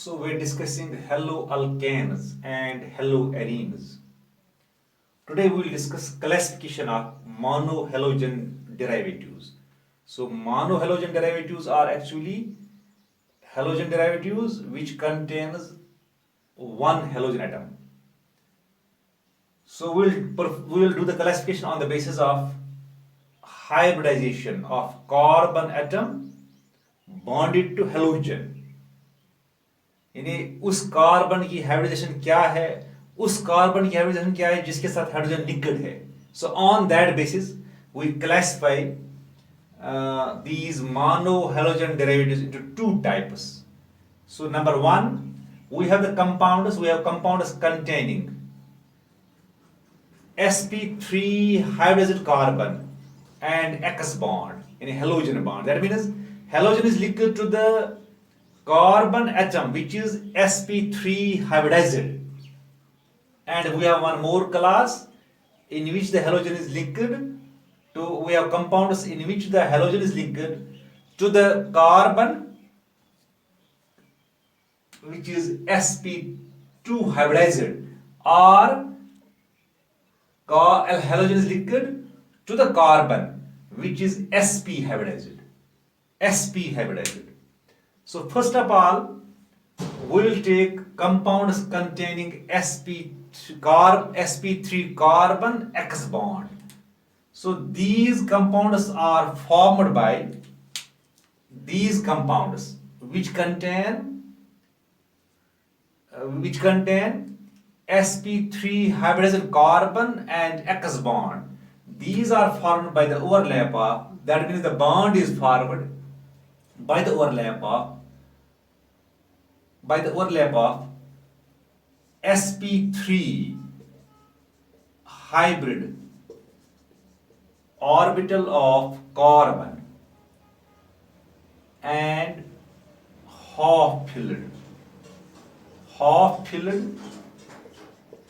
So we're discussing haloalkanes and haloarenes. Today we will discuss classification of monohalogen derivatives. So monohalogen derivatives are actually halogen derivatives which contains one halogen atom. So we will do the classification on the basis of hybridization of carbon atom bonded to halogen. यानी उस carbon की hybridisation क्या है, उस carbon की hybridisation क्या है जिसके साथ हाइड्रोजन लिंक्ड है. So on that basis we classify these monohalogen derivatives into two types. So number one, we have compounds containing sp3 hybridized carbon and X bond in a halogen bond. That means halogen is linked to the carbon atom which is sp3 hybridized, and we have one more class in which the halogen is linked to, we have compounds in which the halogen is linked to the carbon which is sp2 hybridized, or halogen is linked to the carbon which is sp hybridized. So first of all, we will take compounds containing sp3 carbon X bond. So these compounds are formed by these compounds which contain sp3 hybridized carbon and X bond. These are formed by the overlap of, that means the bond is formed by the overlap of sp3 hybrid orbital of carbon and half-filled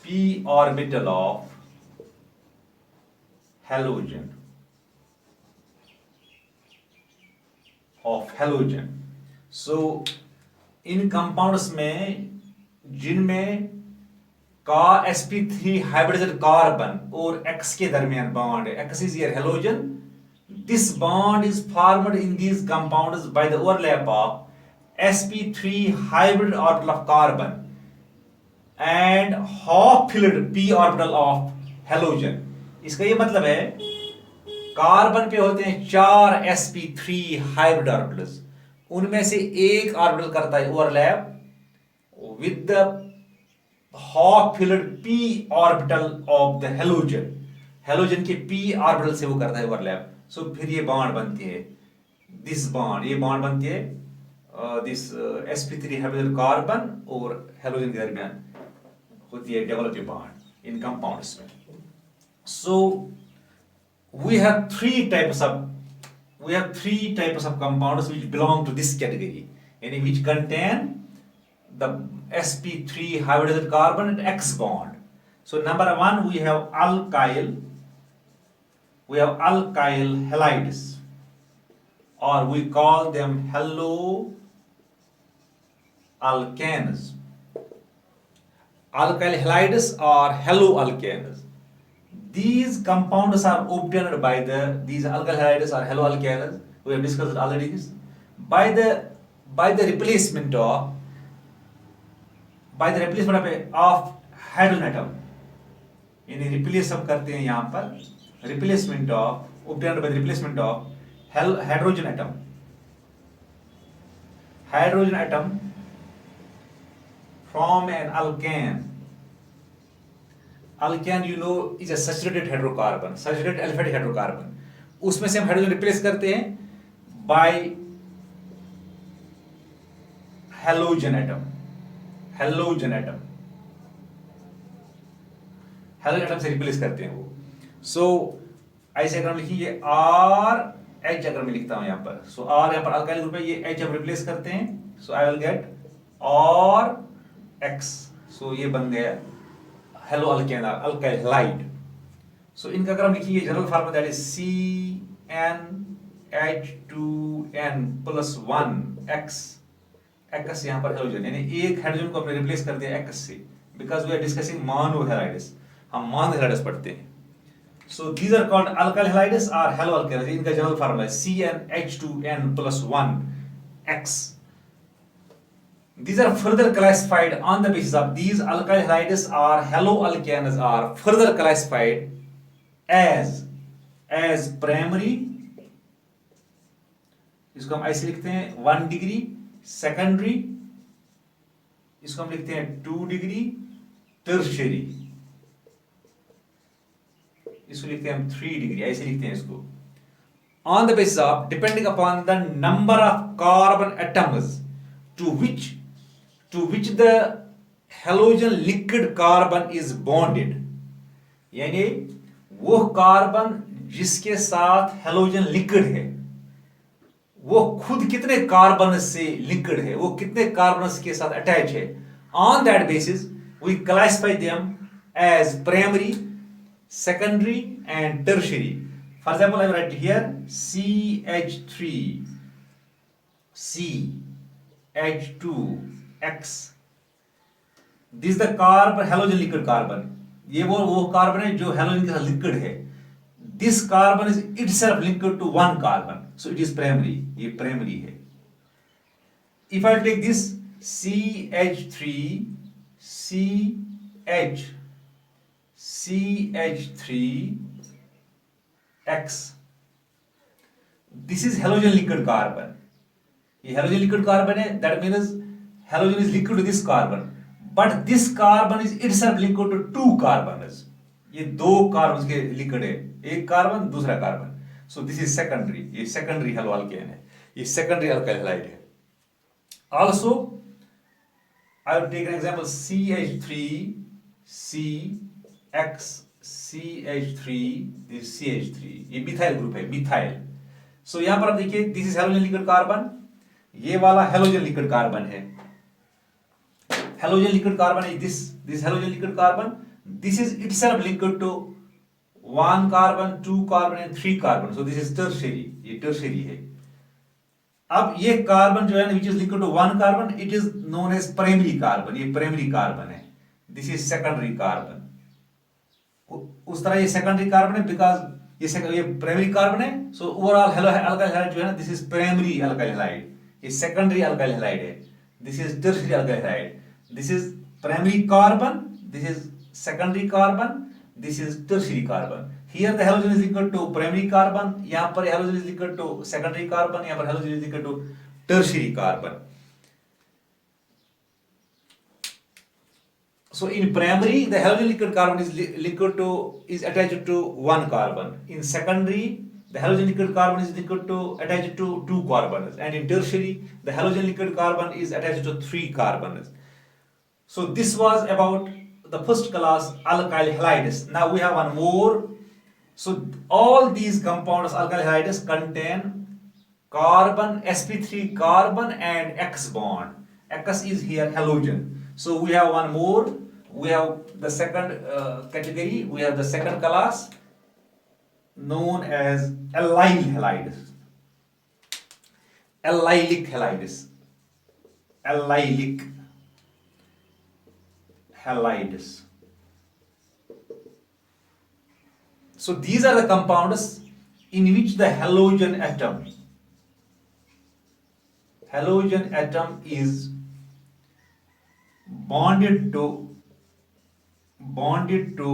p orbital of halogen. So in compounds में जिनमें का sp3 hybridised carbon और X के दरमियान bond है, X is your halogen, this bond is formed in these compounds by the overlap of sp3 hybrid orbital of carbon and half-filled p orbital of halogen. इसका ये मतलब है carbon पे होते हैं 4 sp3 हाइब्रिड ऑर्बिटल्स, उनमें से एक ऑर्बिटल करता है overlap with the half-filled p orbital of the halogen के p ऑर्बिटल से वो करता है ओवरलैप. सो फिर ये बॉन्ड बनती है, ये बॉन्ड बनती है दिस sp3 हाइब्रिड कार्बन और हेलोजन के दरमियान होती है डेवलप बॉन्ड इन कंपाउंड्स में. So we have three types of compounds which belong to this category, and which contain the sp3 hybridized carbon and X bond. So number one, we have alkyl halides, or we call them haloalkanes. Alkyl halides or haloalkanes. These compounds are obtained by these alkyl halides or haloalkanes, we have discussed already this, by the replacement of hydrogen atom. यानी replace हम करते हैं यहाँ पर obtained by the replacement of hydrogen atom from an alkane. Alkane you know is a saturated aliphatic hydrocarbon. उसमें से हम hydrogen replace करते हैं by halogen atom से रिप्लेस करते हैं वो. सो ऐसे अगर हम लिखिए RH, अगर मैं लिखता हूं यहाँ पर, सो R यहाँ पर अल्काइल ग्रुप है, ये H हम रिप्लेस करते हैं, so I will get RX. सो ये बन गया haloalkane alkyl halide. सो इनका अगर हम लिखिए general formula that is CnH2n+1X x यहाँ पर हेलोजन, यानी एक हाइड्रोजन को हमने रिप्लेस कर दिया एक्स से, because we are discussing mono halides, हम मोनो हैलाइड्स पढ़ते हैं. So these are called alkyl halides or haloalkyls. इनका जनरल फार्मूला है CnH2n+1 X. These are further classified on the basis of these alkyl halides or haloalkanes are further classified as primary. इसको हम ऐसे लिखते हैं 1 degree, secondary इसको हम लिखते हैं 2 डिग्री, टर्शियरी इसको लिखते हैं हम 3 डिग्री, ऐसे लिखते हैं इसको. On the basis of depending upon the number of carbon atoms to which the halogen liquid carbon is bonded, यानी वो कार्बन जिसके साथ हेलोजन लिक्विड है वो खुद कितने कार्बन से लिक्विड है, वो कितने कार्बन के साथ अटैच है. On that basis we classify them as primary, secondary and tertiary. For example, I write here CH3, CH2X. This is the carbon, halogen liquid carbon. ये वो कार्बन है जो हेलोजन के साथ लिक्विड है. This carbon is itself linked to one carbon, so it is primary. ये primary है. If I take this CH3, CH3X, this is halogen liquid carbon. ये halogen liquid carbon है, that means halogen is liquid to this carbon, but this carbon is itself liquid to two carbons. ये दो carbon के liquid है, एक carbon दूसरा carbon. So this is secondary. ये secondary haloalkane है, ये secondary alkyl halide है. Also I will take an example CH3CX, this CH3, ये मिथाइल ग्रुप है, मिथाइल. सो यहां पर आप देखिए this is halogen linked carbon, ये वाला हेलोजन लिक्विड कार्बन है. हेलोजन लिक्विड कार्बन है this halogen linked carbon, this is itself linked to one carbon, two carbon and three carbon. So this is tertiary, ये tertiary है. अब ये carbon जो है which is linked to one carbon, it is known as primary carbon. ये primary carbon है. This is secondary carbon. उस तरह ये secondary carbon है because ये primary carbon है. So overall alkyl halide जो है ना, this is primary alkyl halide. ये secondary alkyl halide है. This is tertiary alkyl halide. This is primary carbon. This is secondary carbon. This is tertiary carbon. Here the halogen is equal to primary carbon. यहाँ पर halogen is equal to secondary carbon. यहाँ पर halogen is equal to tertiary carbon. So in primary, the halogen liquid carbon is attached to one carbon. In secondary, the halogen liquid carbon is attached to two carbons, and in tertiary, the halogen liquid carbon is attached to three carbons. So this was about the first class alkyl halides. Now we have one more. So all these compounds alkyl halides contain carbon, sp3 carbon and X bond. X is here halogen. So we have one more. We have the second category. We have the second class known as allyl halides. Allylic halides. Allylic halides. So these are the compounds in which the halogen atom is bonded to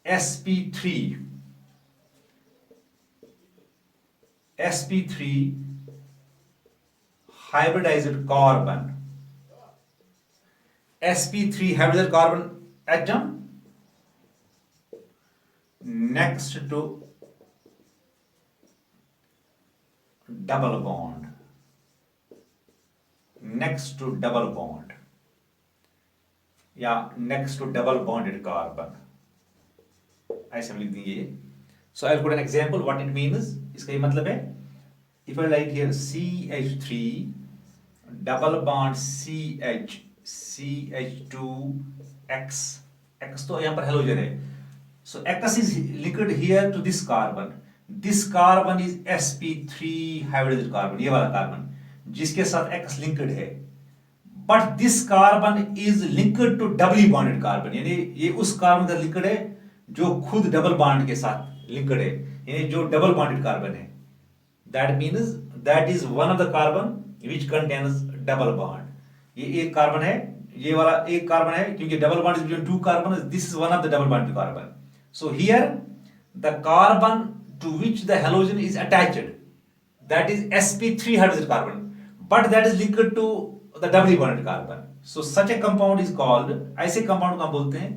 sp3 hybridized carbon. sp3 hybridized carbon atom next to double bond, या next to double bonded carbon, ऐसे हम लिख देंगे. So I will put an example what it means. इसका ये मतलब है, if I write here CH3 double bond CH2X, X तो यहाँ पर हेलोजन है. So X is liquid here to this carbon. This carbon is sp3 hybridised carbon, ये वाला कार्बन जिसके साथ X लिंक्ड है, but this carbon is linked to doubly bonded carbon, यानी ये उस कार्बन का लिंक्ड है जो खुद डबल बॉन्ड के साथ लिंक्ड है, यानी जो डबल बॉन्डेड कार्बन है। That means that is one of the carbon which contains double bond. ये एक कार्बन है, ये वाला एक कार्बन है, क्योंकि double bond is between two carbon, this is one of the double bonded carbon. So here the carbon to which the halogen is attached, that is sp3 hydrogen carbon, but that is linked to the doubly bonded carbon. So such a compound is called, ऐसे compound को हम बोलते हैं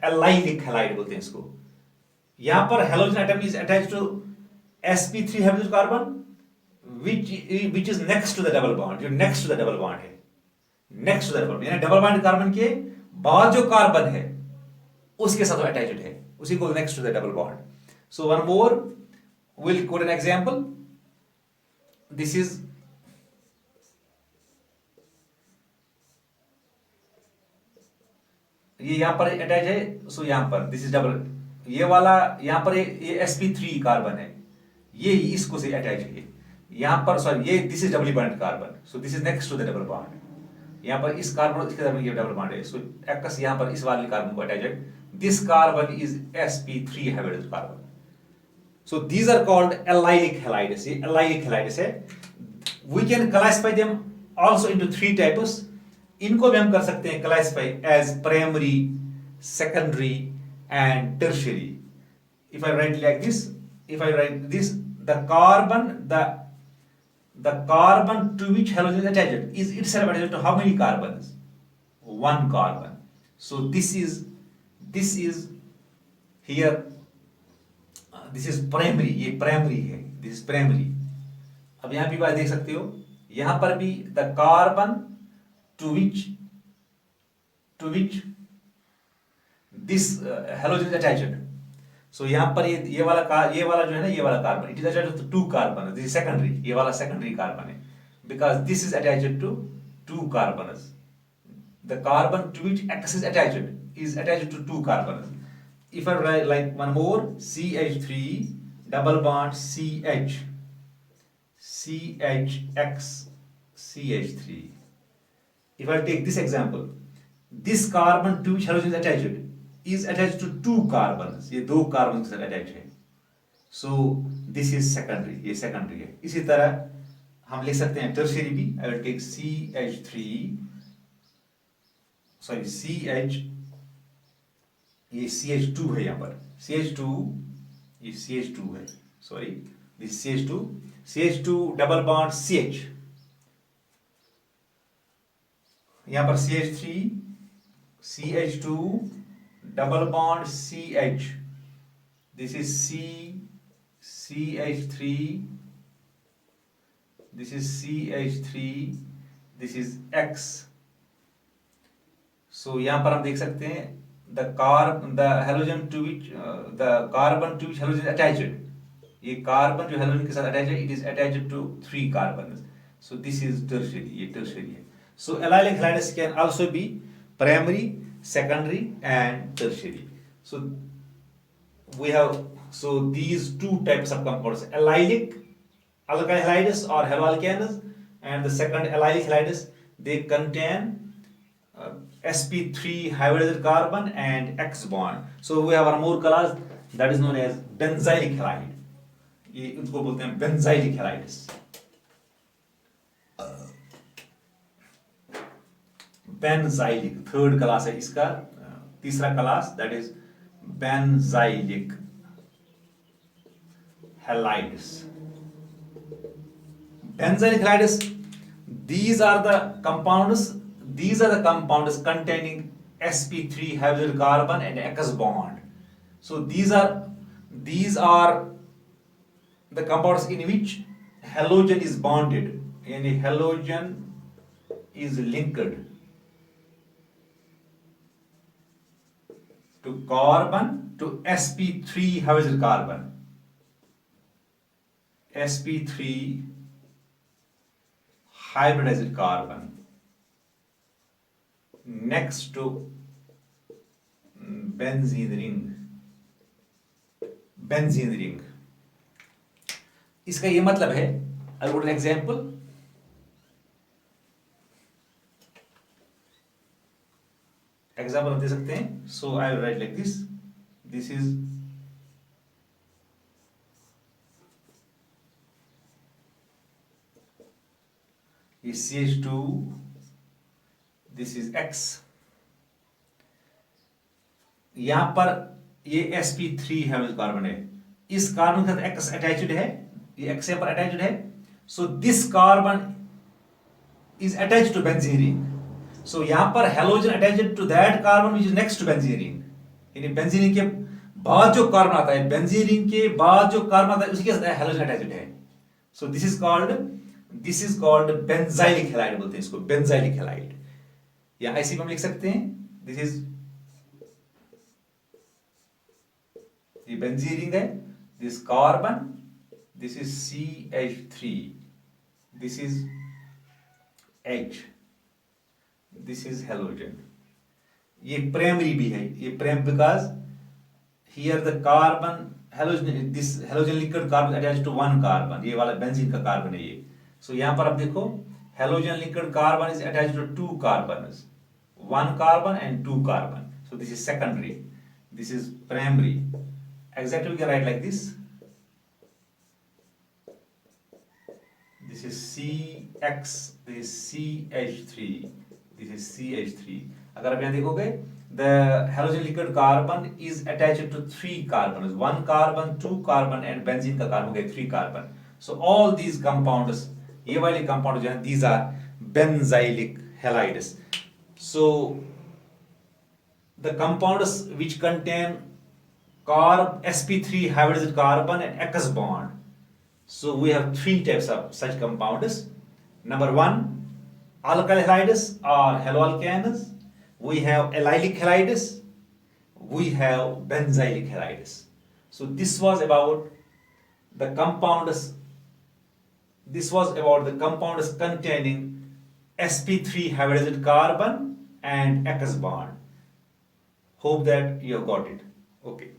allylic halide बोलते हैं इसको। यहाँ पर halogen atom is attached to sp3 hydrogen carbon which is next to the double bond, जो next to the double bond है, next to the double bond, यानी double bonded carbon के बाद जो कार्बन है उसके साथ वो attached है, उसी को next to the double bond. So one more, we'll quote an example. This is ये यहाँ पर अटैच है, सो यहाँ पर दिस इज डबल, ये वाला यहाँ पर ये sp3 कार्बन है, ये इसको से अटैच है, यहाँ पर सॉरी ये this is doubly bonded carbon, so this is next to the double bond. यहाँ पर इस कार्बन इसके दरमियान ये डबल बॉन्ड है, सो एक्स यहाँ पर इस वाले कार्बन को अटैच है, this carbon is sp3 hybridised carbon. So these are called allylic halides. ये allylic halides है। We can classify them also into three types. इनको भी हम कर सकते हैं classify as primary, secondary and tertiary. If I write like this, if I write this, the carbon to which halogen is attached is itself attached to how many carbons? One carbon. So this is here. This is primary, ये primary है, this is primary. अब यहां भी बात देख सकते हो, यहां पर भी the carbon to which this halogen is attached. So यहां पर ये वाला जो है ना, ये वाला carbon it is attached to two carbon, this is secondary, ये वाला सेकेंडरी कार्बन है, because this is attached to two carbons. The carbon to which X is attached to two carbons. If I write like one more, CH3 double bond CH, CHX, CH3. If I take this example, this carbon to which halogen is attached to two carbons, ये दो carbon के साथ attached है, so this is secondary, ये secondary है। इसी तरह हम लिख सकते हैं tertiary भी, I will take CH, ये CH2 है, यहाँ पर CH2, ये CH2 है, sorry this CH2 double bond CH, यहाँ पर CH3, CH2 double bond CH, this is CH3, this is CH3, this is X। सो यहाँ पर हम देख सकते हैं the halogen to which halogen is attached, ये कार्बन जो हेलोजन के साथ अटैच है, it is attached to three carbons, so this is tertiary, ये tertiary है। So allylic halides can also be primary, secondary and tertiary. So we have these two types of compounds, allylic alkyl halides or haloalkanes, and the second allylic halides, they contain sp3 hybridized carbon and X bond. So we have one more class that is known as benzylic halide, ये इनको बोलते हैं benzylic halides। benzylic third class है इसका, तीसरा class that is benzylic halides। benzylic halides, these are the compounds containing sp3 hybridized carbon and X bond. So these are the compounds in which halogen is bonded, yani halogen is linked to carbon, to sp3 hybridized carbon, sp3 hybridized carbon next to benzene ring, इसका ये मतलब है, I would example, example दे सकते हैं. So I will write like this. This is ये CH2, this is X. यहां पर ये sp3 है कार्बन है, इस कार्बन के साथ X अटैच्ड है, ये X पर अटैच्ड है. So this carbon is attached to benzene ring. So यहां पर halogen attached to that carbon which is next to benzene ring. यानी बेंजीन रिंग के बाद जो कार्बन आता है, बेंजीन रिंग के बाद जो कार्बन आता है उसी के साथ हेलोजन अटैच्ड है. So this is called benzylic halide बोलते हैं इसको, बेंजाइलिक हैलाइड. या ऐसे भी हम लिख सकते हैं, दिस इज ये बेंजीन रिंग है, this carbon, this is CH3, this is H, this is halogen. ये प्राइमरी भी है, ये prime because here the carbon halogen, this halogen linked carbon attached to one carbon, ये वाला बेंजीन का carbon है ये. सो यहां पर आप देखो, halogen linked carbon is attached to two carbon, one carbon and two carbon. So this is secondary, this is primary. Exactly we can write like this. This is CX, this is CH3, this is CH3. अगर आप यहाँ देखोगे, the halogen liquid carbon is attached to three carbons, one carbon, two carbon and benzene का carbon है three carbon. So all these compounds, ये वाले compounds जो हैं, these are benzylic halides. So the compounds which contain sp3 hybridized carbon and X bond. So we have three types of such compounds. Number one, alkyl halides or haloalkanes. We have allylic halides. We have benzylic halides. So this was about the compounds. This was about the compounds containing sp3 hybridized carbon and X bond. Hope that you have got it. Okay.